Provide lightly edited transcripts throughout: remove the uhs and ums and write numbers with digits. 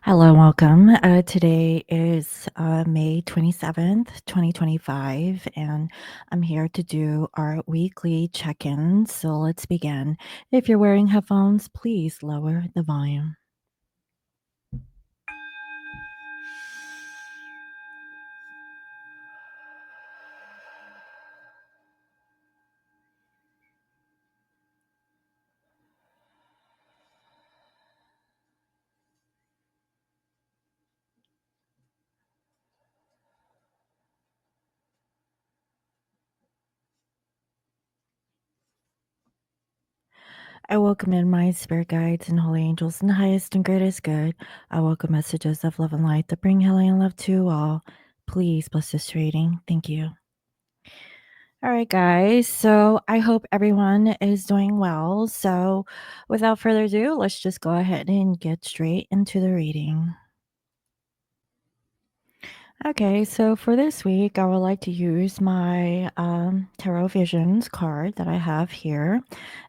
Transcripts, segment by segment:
Hello, welcome. Today is May 27th, 2025, and I'm here to do our weekly check in. So let's begin. If you're wearing headphones, please lower the volume. I welcome in my spirit guides and holy angels and highest and greatest good. I welcome messages of love and light that bring healing and love to all. Please bless this reading. Thank you. All right, guys. So I hope everyone is doing well. So without further ado, let's just go ahead and get straight into the reading. Okay, so for this week, I would like to use my Tarot Visions card that I have here.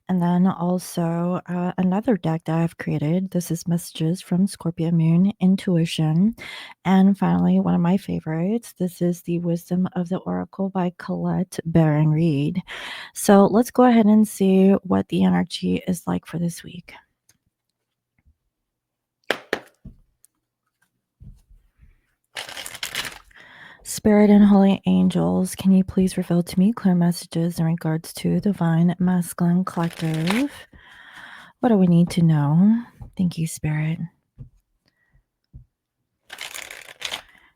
And then also another deck that I've created. This is Messages from Scorpio Moon Intuition. And finally, one of my favorites. This is the Wisdom of the Oracle by Colette Baron Reed. So let's go ahead and see what the energy is like for this week. Spirit and holy angels, can you please reveal to me clear messages in regards to divine masculine collective? What do we need to know? Thank you, Spirit.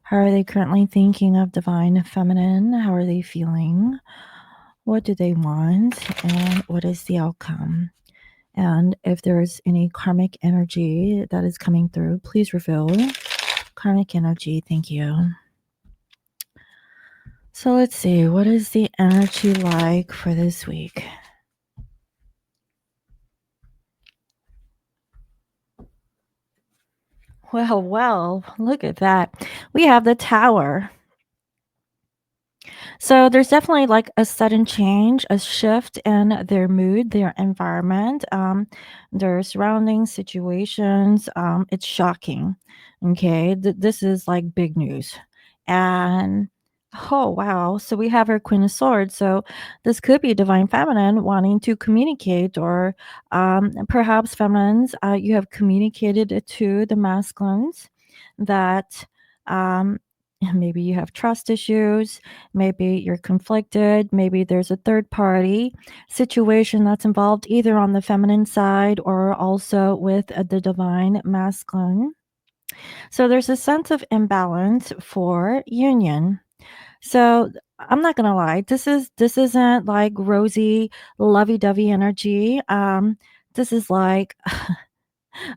How are they currently thinking of divine feminine? How are they feeling? What do they want? And what is the outcome? And if there's any karmic energy that is coming through, please reveal karmic energy. Thank you. So let's see, what is the energy like for this week? Well, look at that. We have the Tower. So there's definitely like a sudden change, a shift in their mood, their environment, their surrounding situations. It's shocking. Okay. This is like big news. And oh, wow. So we have our Queen of Swords. So this could be divine feminine wanting to communicate, or perhaps feminines, you have communicated to the masculines that. Maybe you have trust issues. Maybe you're conflicted. Maybe there's a third party situation that's involved either on the feminine side or also with the divine masculine. So there's a sense of imbalance for union. So I'm not gonna lie, this isn't like rosy, lovey-dovey energy. This is like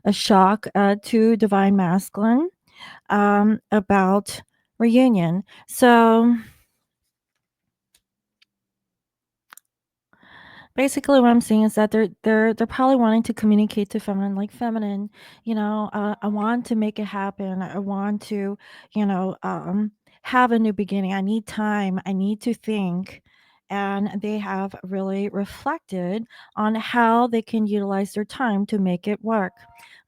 a shock to divine masculine about reunion. So basically, what I'm seeing is that they're probably wanting to communicate to feminine, like feminine, I want to make it happen. I want to, have a new beginning. I need time. I need to think. And they have really reflected on how they can utilize their time to make it work.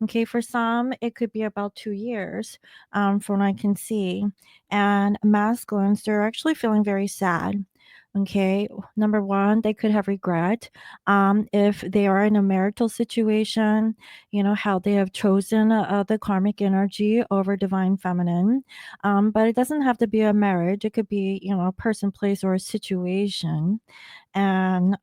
Okay, for some, it could be about 2 years, from what I can see. And masculines, they're actually feeling very sad. Okay, number one, they could have regret if they are in a marital situation, how they have chosen the karmic energy over divine feminine. But it doesn't have to be a marriage, it could be, a person, place, or a situation. And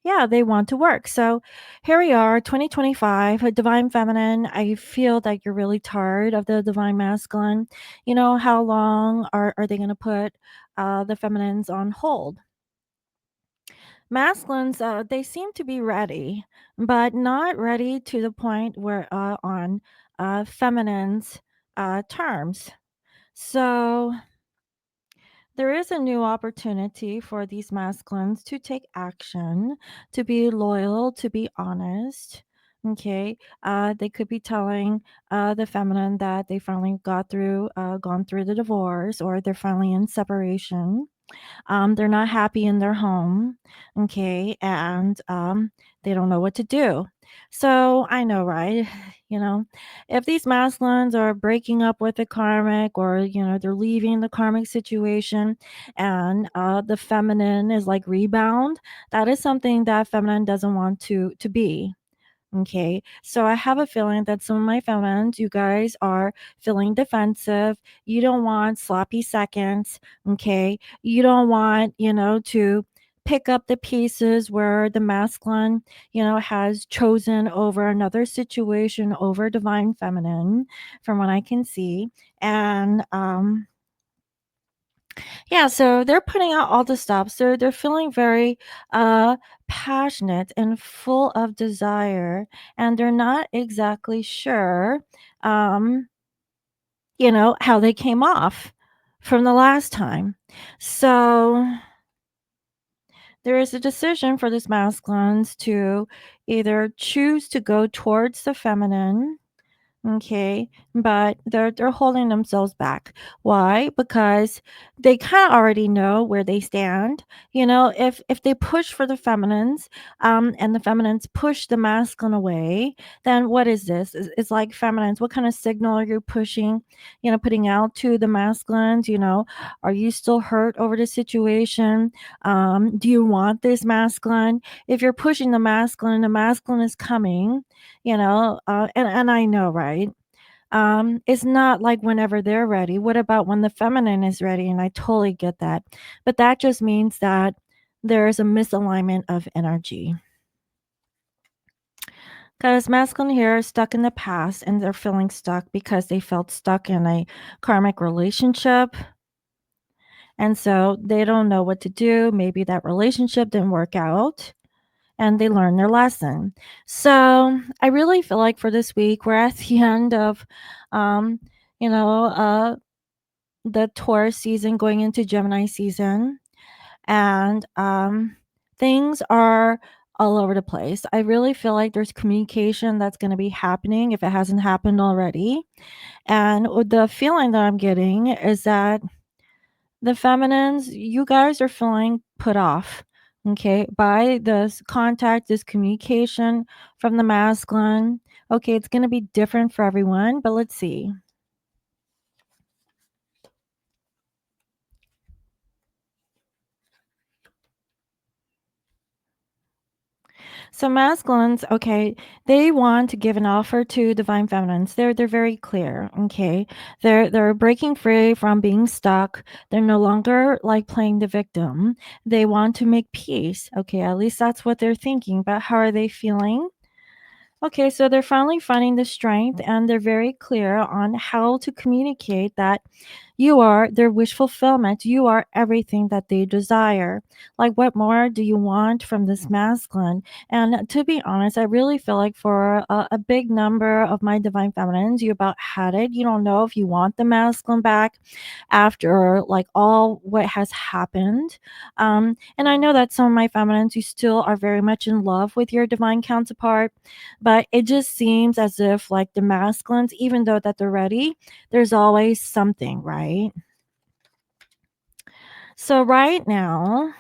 yeah, they want to work. So here we are, 2025, a divine feminine. I feel that you're really tired of the divine masculine. How long are they going to put the feminines on hold? Masculines, they seem to be ready, but not ready to the point where on feminines terms. So there is a new opportunity for these masculines to take action, to be loyal, to be honest. Okay, they could be telling the feminine that they finally gone through the divorce, or they're finally in separation. They're not happy in their home. Okay, and they don't know what to do. So I know, right? You know, if these masculines are breaking up with the karmic, or, they're leaving the karmic situation, and the feminine is like rebound, that is something that feminine doesn't want to be. Okay. So I have a feeling that some of my feminines, you guys are feeling defensive. You don't want sloppy seconds. Okay. You don't want, to pick up the pieces where the masculine, has chosen over another situation over divine feminine, from what I can see. And, yeah, so they're putting out all the stops. They're feeling very uh passionate and full of desire, and they're not exactly sure um how they came off from the last time. So there is a decision for these masculines to either choose to go towards the feminine. Okay, but they're holding themselves back. Why? Because they kind of already know where they stand. If they push for the feminines, and the feminines push the masculine away, then what is this? It's like feminines. What kind of signal are you pushing? Putting out to the masculines. Are you still hurt over the situation? Do you want this masculine? If you're pushing the masculine is coming, and I know, right? It's not like whenever they're ready. What about when the feminine is ready? And I totally get that. But that just means that there is a misalignment of energy. Because masculine here is stuck in the past, and they're feeling stuck because they felt stuck in a karmic relationship. And so they don't know what to do. Maybe that relationship didn't work out, and they learn their lesson. So I really feel like for this week, we're at the end of, um, you know, uh, the Taurus season going into Gemini season, and things are all over the place. I really feel like there's communication that's going to be happening if it hasn't happened already. And the feeling that I'm getting is that the feminines, you guys are feeling put off, okay, by this contact, this communication from the masculine. Okay, it's going to be different for everyone, but let's see. So masculines, okay, they want to give an offer to divine feminines. They're very clear, okay. They're breaking free from being stuck. They're no longer like playing the victim. They want to make peace. Okay, at least that's what they're thinking. But how are they feeling? Okay, so they're finally finding the strength, and they're very clear on how to communicate that you are their wish fulfillment. You are everything that they desire. Like, what more do you want from this masculine? And to be honest, I really feel like for a big number of my divine feminines, you about had it. You don't know if you want the masculine back after like all what has happened. And I know that some of my feminines, you still are very much in love with your divine counterpart, but it just seems as if like the masculines, even though that they're ready, there's always something, right? So right now,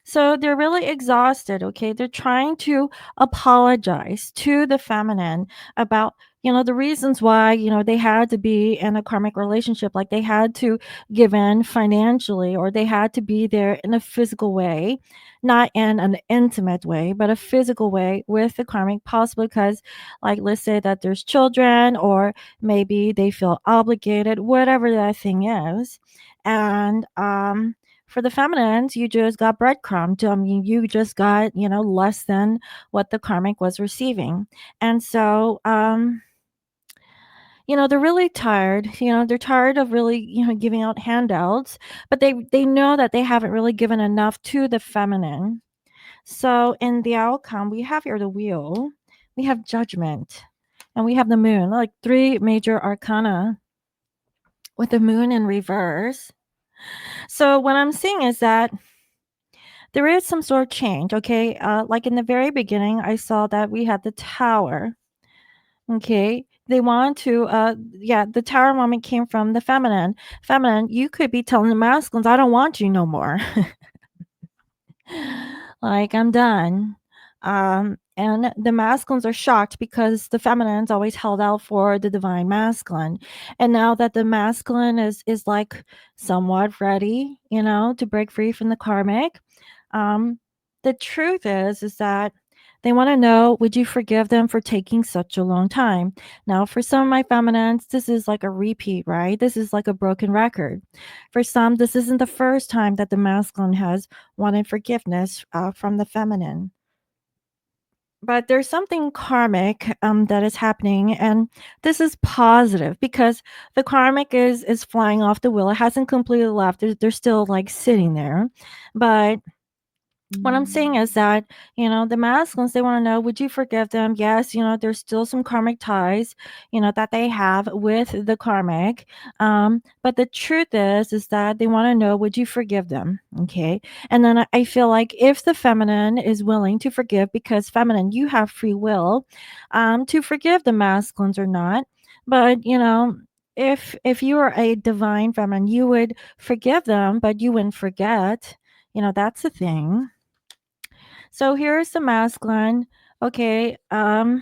so they're really exhausted, okay? They're trying to apologize to the feminine about, the reasons why, they had to be in a karmic relationship. Like they had to give in financially, or they had to be there in a physical way, not in an intimate way, but a physical way with the karmic, possibly because, like, let's say that there's children, or maybe they feel obligated, whatever that thing is. And, for the feminines, you just got breadcrumbed. I mean, you just got, less than what the karmic was receiving. And so, they're really tired. They're tired of really, giving out handouts, but they know that they haven't really given enough to the feminine. So in the outcome, we have here the wheel, we have judgment, and we have the moon, like three major arcana with the moon in reverse. So what I'm seeing is that there is some sort of change, okay? Like in the very beginning, I saw that we had the tower, okay? They want to, yeah, the tower moment came from the feminine. Feminine, you could be telling the masculines, I don't want you no more. Like, I'm done. And the masculines are shocked because the feminines always held out for the divine masculine. And now that the masculine is like somewhat ready, to break free from the karmic, um, the truth is that they want to know, would you forgive them for taking such a long time? Now, for some of my feminines, this is like a repeat, right? This is like a broken record. For some, this isn't the first time that the masculine has wanted forgiveness from the feminine. But there's something karmic that is happening, and this is positive because the karmic is flying off the wheel. It hasn't completely left. They're still like sitting there, but what I'm saying is that, the masculines, they want to know, would you forgive them? Yes, there's still some karmic ties, that they have with the karmic. But the truth is that they want to know, would you forgive them? Okay. And then I feel like if the feminine is willing to forgive, because feminine, you have free will, to forgive the masculines or not. But, if you are a divine feminine, you would forgive them, but you wouldn't forget. That's the thing. So here's the masculine. Okay. I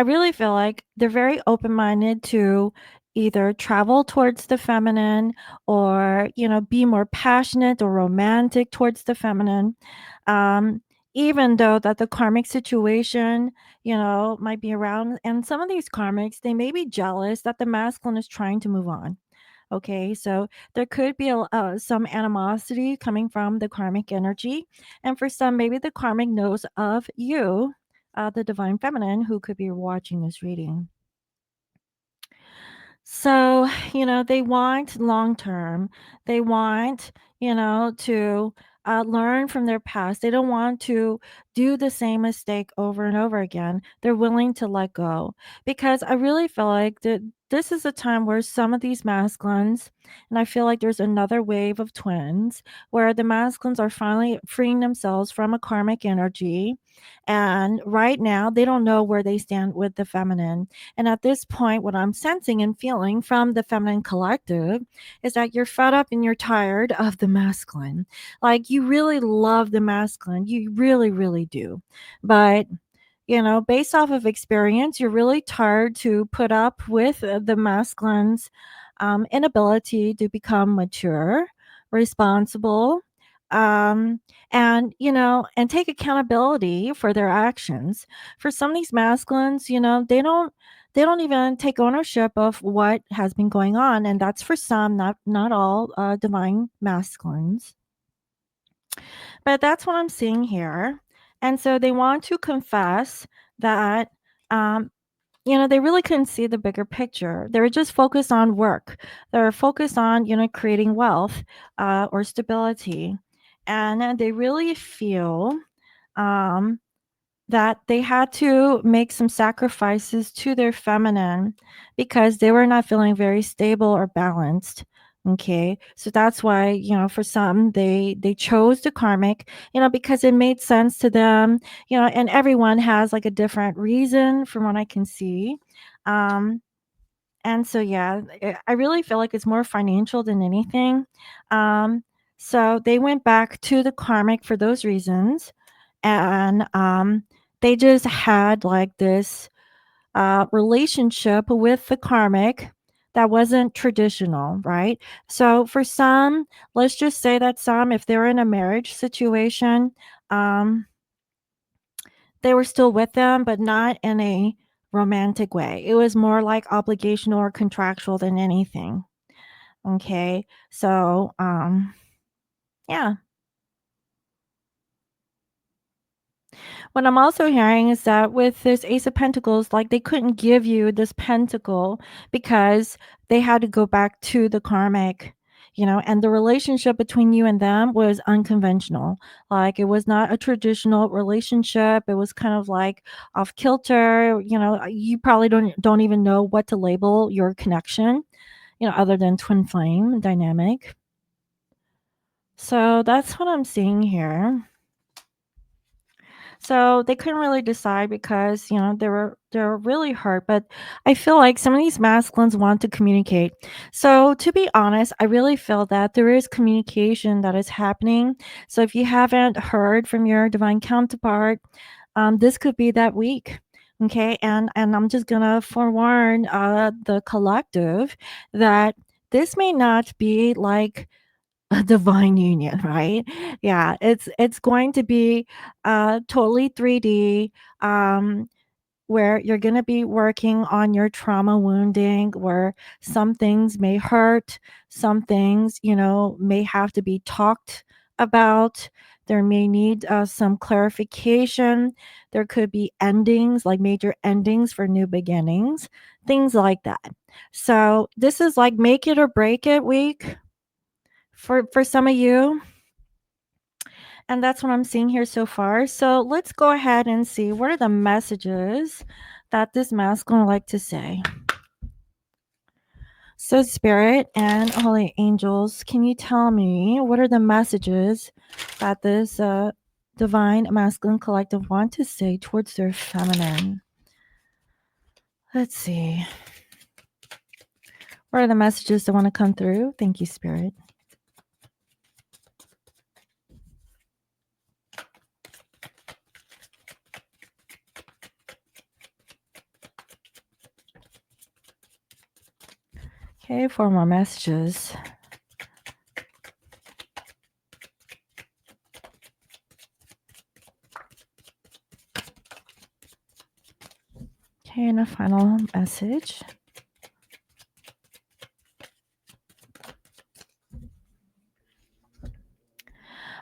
really feel like they're very open minded to either travel towards the feminine or, be more passionate or romantic towards the feminine. Um, Even though that the karmic situation, might be around. And some of these karmics, they may be jealous that the masculine is trying to move on. Okay, so there could be some animosity coming from the karmic energy. And for some, maybe the karmic knows of you, the divine feminine, who could be watching this reading. So, they want long term. They want, to learn from their past. They don't want to do the same mistake over and over again. They're willing to let go because I really feel like that this is a time where some of these masculines, and I feel like there's another wave of twins where the masculines are finally freeing themselves from a karmic energy. And right now, they don't know where they stand with the feminine. And at this point, what I'm sensing and feeling from the feminine collective is that you're fed up and you're tired of the masculine. Like you really love the masculine. You really, really do. But based off of experience, you're really tired to put up with the masculine's inability to become mature, responsible, um, and and take accountability for their actions. For some of these masculines, they don't even take ownership of what has been going on, and that's for some, not all divine masculines. But that's what I'm seeing here. And so they want to confess that, um, they really couldn't see the bigger picture. They were just focused on work. They're focused on, creating wealth or stability. And they really feel um, that they had to make some sacrifices to their feminine because they were not feeling very stable or balanced. Okay, so that's why, for some, they chose the karmic, because it made sense to them, and everyone has like a different reason from what I can see. um and so, yeah, I really feel like it's more financial than anything. um so they went back to the karmic for those reasons. And they just had like this relationship with the karmic that wasn't traditional, right? So for some, let's just say that some, if they're in a marriage situation, um, they were still with them, but not in a romantic way. It was more like obligational or contractual than anything. Okay. So, yeah. What I'm also hearing is that with this Ace of Pentacles, like they couldn't give you this pentacle because they had to go back to the karmic, and the relationship between you and them was unconventional. Like it was not a traditional relationship. It was kind of like off kilter. You probably don't even know what to label your connection, other than twin flame dynamic. So that's what I'm seeing here. So they couldn't really decide because, there were they're really hurt, but I feel like some of these masculines want to communicate. So, to be honest, I really feel that there is communication that is happening. So, if you haven't heard from your divine counterpart, this could be that week. Okay, and I'm just gonna forewarn the collective that this may not be like a divine union, right? Yeah, it's going to be totally 3D. Where you're going to be working on your trauma wounding, where some things may hurt, some things, may have to be talked about. There may need some clarification. There could be endings, like major endings for new beginnings, things like that. So, this is like make it or break it week for some of you, and that's what I'm seeing here so far. So let's go ahead and see what are the messages that this masculine would like to say. So, Spirit and Holy Angels, can you tell me what are the messages that this divine masculine collective want to say towards their feminine? Let's see. What are the messages that want to come through? Thank you, Spirit. Okay, 4 more messages. Okay, and a final message.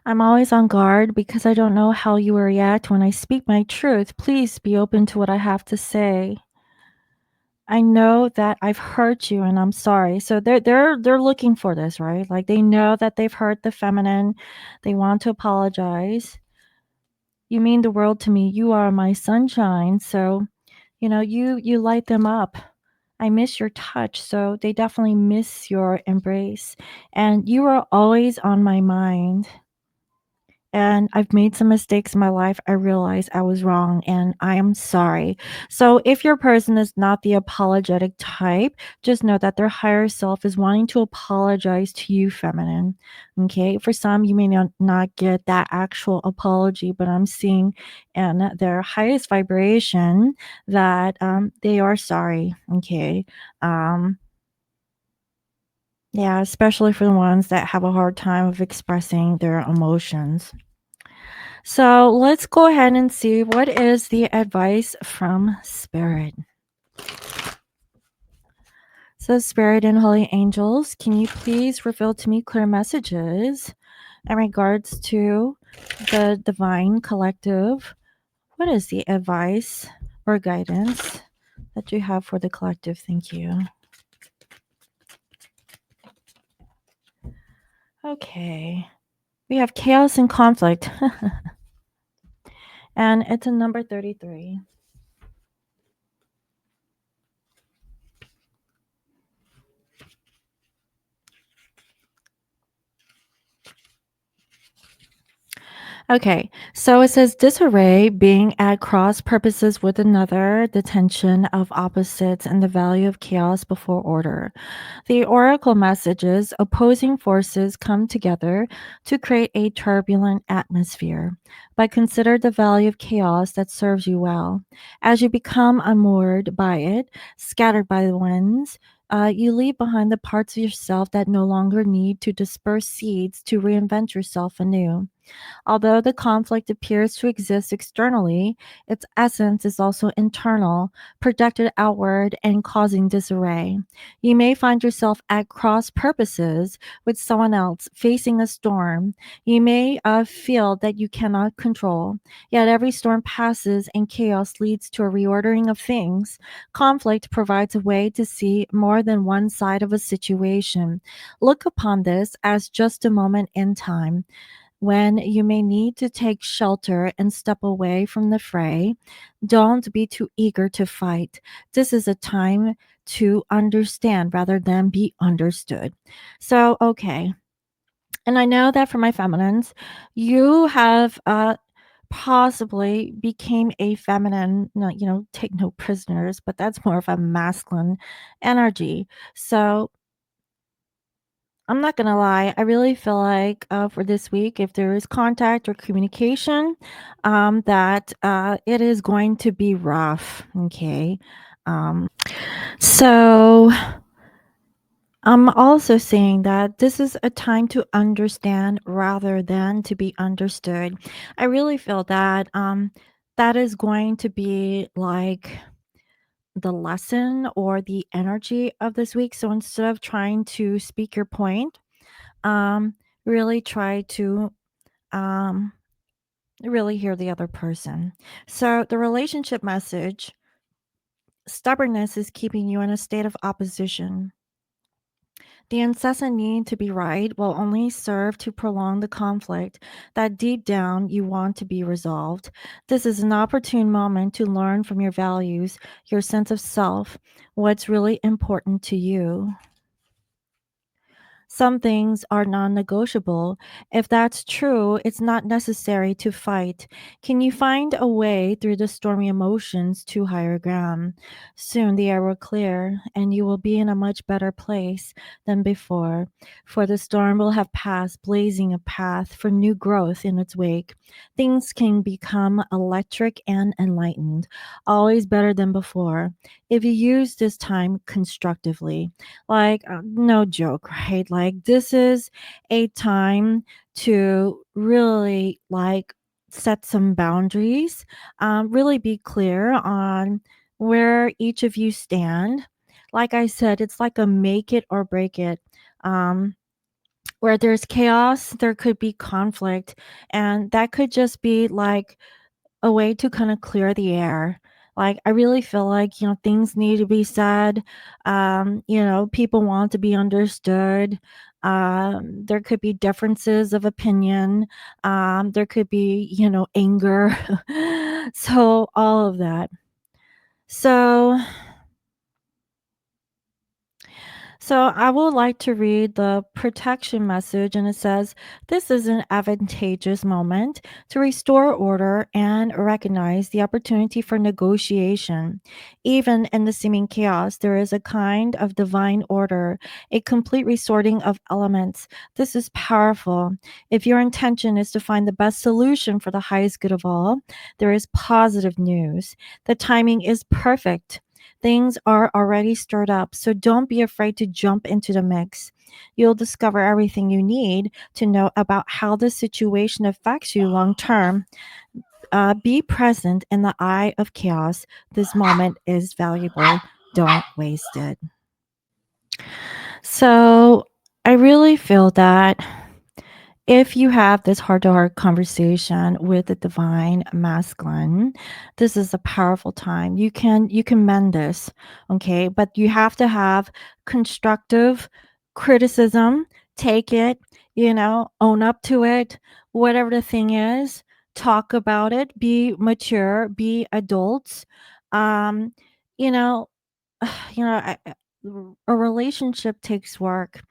I'm always on guard because I don't know how you will react when I speak my truth. Please be open to what I have to say. I know that I've hurt you and I'm sorry. So they're looking for this, right? Like they know that they've hurt the feminine. They want to apologize. You mean the world to me. You are my sunshine. So, you light them up. I miss your touch. So they definitely miss your embrace. And you are always on my mind. And I've made some mistakes in my life. I realize I was wrong and I am sorry. So, if your person is not the apologetic type, just know that their higher self is wanting to apologize to you, feminine. Okay. For some, you may not get that actual apology, but I'm seeing in their highest vibration that they are sorry. Okay. Um, yeah, especially for the ones that have a hard time of expressing their emotions. So let's go ahead and see what is the advice from Spirit. So, Spirit and Holy Angels, can you please reveal to me clear messages in regards to the Divine Collective? What is the advice or guidance that you have for the collective? Thank you. Okay. We have chaos and conflict. And it's a number 33. Okay, so it says disarray being at cross purposes with another, the tension of opposites, and the value of chaos before order. The oracle messages opposing forces come together to create a turbulent atmosphere. But consider the value of chaos that serves you well. As you become unmoored by it, scattered by the winds, you leave behind the parts of yourself that no longer need to disperse seeds to reinvent yourself anew. Although the conflict appears to exist externally, its essence is also internal, projected outward and causing disarray. You may find yourself at cross purposes with someone else facing a storm. You may feel that you cannot control, yet every storm passes and chaos leads to a reordering of things. Conflict provides a way to see more than one side of a situation. Look upon this as just a moment in time when you may need to take shelter and step away from the fray. Don't be too eager to fight. This is a time to understand rather than be understood. So, okay. And I know that for my feminines, you have possibly became a feminine, no, take no prisoners, but that's more of a masculine energy. So I'm not gonna lie, I really feel like for this week, if there is contact or communication, that it is going to be rough. Okay. So I'm also saying that this is a time to understand rather than to be understood. I really feel that that is going to be like the lesson or the energy of this week. So instead of trying to speak your point, um, really try to um, really hear the other person. So the relationship message: stubbornness is keeping you in a state of opposition. The incessant need to be right will only serve to prolong the conflict that deep down you want to be resolved. This is an opportune moment to learn from your values, your sense of self, what's really important to you. Some things are non negotiable. If that's true, it's not necessary to fight. Can you find a way through the stormy emotions to higher ground? Soon the air will clear, and you will be in a much better place than before, for the storm will have passed, blazing a path for new growth in its wake. Things can become electric and enlightened, always better than before, if you use this time constructively. Like, no joke, right? Like, this is a time to really like set some boundaries, really be clear on where each of you stand. Like I said, it's like a make it or break it. Um, where there's chaos, there could be conflict, and that could just be like a way to kind of clear the air. Like, I really feel like, things need to be said. People want to be understood. There could be differences of opinion. There could be, anger. So, all of that. So, So I would like to read the protection message, and it says, this is an advantageous moment to restore order and recognize the opportunity for negotiation. Even in the seeming chaos, there is a kind of divine order, a complete resorting of elements. This is powerful. If your intention is to find the best solution for the highest good of all, there is positive news. The timing is perfect. Things are already stirred up, so don't be afraid to jump into the mix. You'll discover everything you need to know about how the situation affects you long term. Be present in the eye of chaos. This moment is valuable. Don't waste it. So, I really feel that if you have this heart to heart conversation with the divine masculine, this is a powerful time. You can mend this, okay? But you have to have constructive criticism, take it, own up to it, whatever the thing is, talk about it, be mature, be adults. Um, you know, a relationship takes work.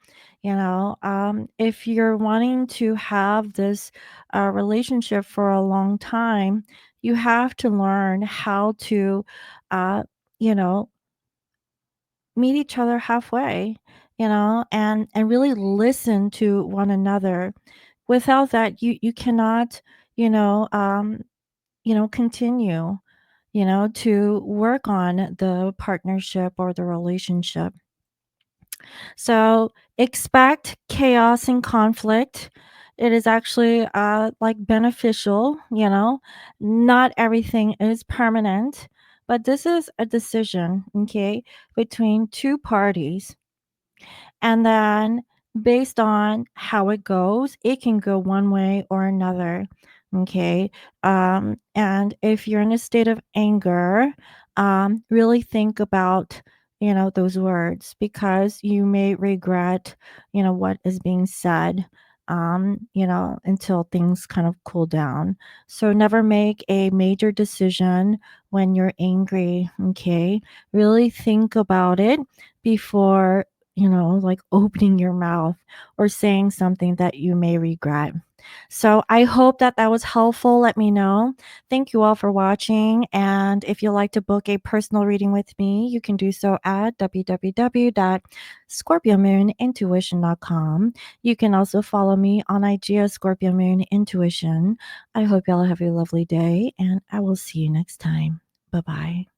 If you're wanting to have this relationship for a long time, you have to learn how to uh, you know meet each other halfway, and really listen to one another. Without that, you cannot, you know um continue, to work on the partnership or the relationship. So expect chaos and conflict. It is actually like beneficial, Not everything is permanent, but this is a decision, okay, between two parties. And then based on how it goes, it can go one way or another. Okay. And if you're in a state of anger, really think about, those words, because you may regret, what is being said, until things kind of cool down. So never make a major decision when you're angry. Okay. Really think about it before, like opening your mouth or saying something that you may regret. So I hope that that was helpful. Let me know. Thank you all for watching. And if you'd like to book a personal reading with me, you can do so at www.scorpiomoonintuition.com. You can also follow me on IG as Scorpio Moon Intuition. I hope y'all have a lovely day, and I will see you next time. Bye bye.